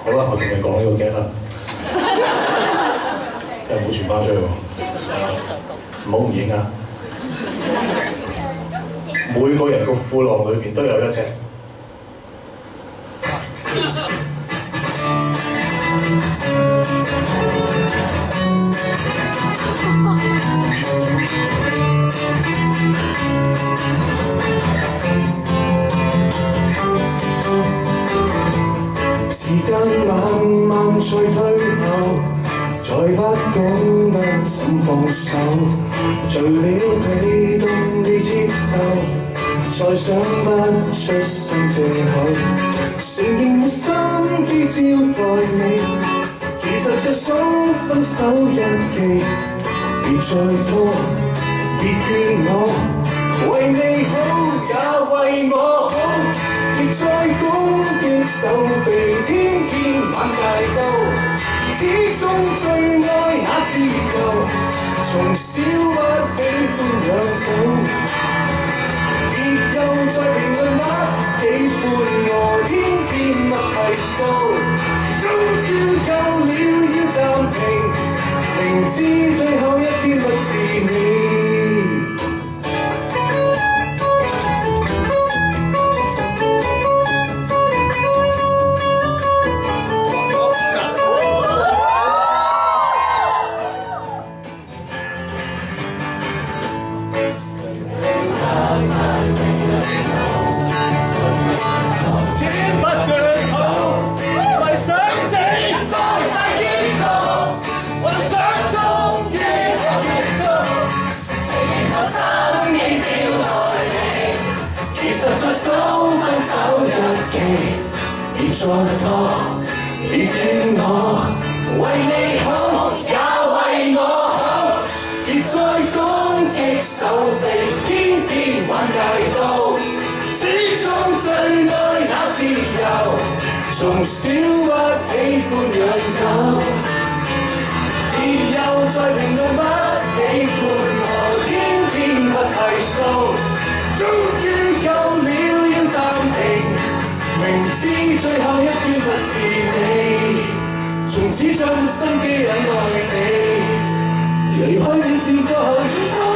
好啦，我同你講呢個 get 啦，真係冇傳翻出去喎，唔好唔影啊！每個人個褲浪裏邊都有一隻。時間慢慢再退後，再不懂得怎放手，除了被動地接受，再想不出新藉口，承認沒心機招待你，其實在數分手日期，別再拖，別怨我，為你好也為我好。別再攻擊手臂，天天玩戒刀，始終最愛那自由，從小不喜歡養狗，別又再評論不喜歡我，天天默提數，終於夠了要暫停，明知最後一天不是你。收分手日期，別再拖，別怨我，為你好也為我好，別再攻擊手臂，天天玩戒刀，始終最愛那自由，從小不喜歡養狗，別又再評論不喜歡我，天天不提數，終於夠了。明知最後一天不是你，從此將心機忍耐你，離開你是過後。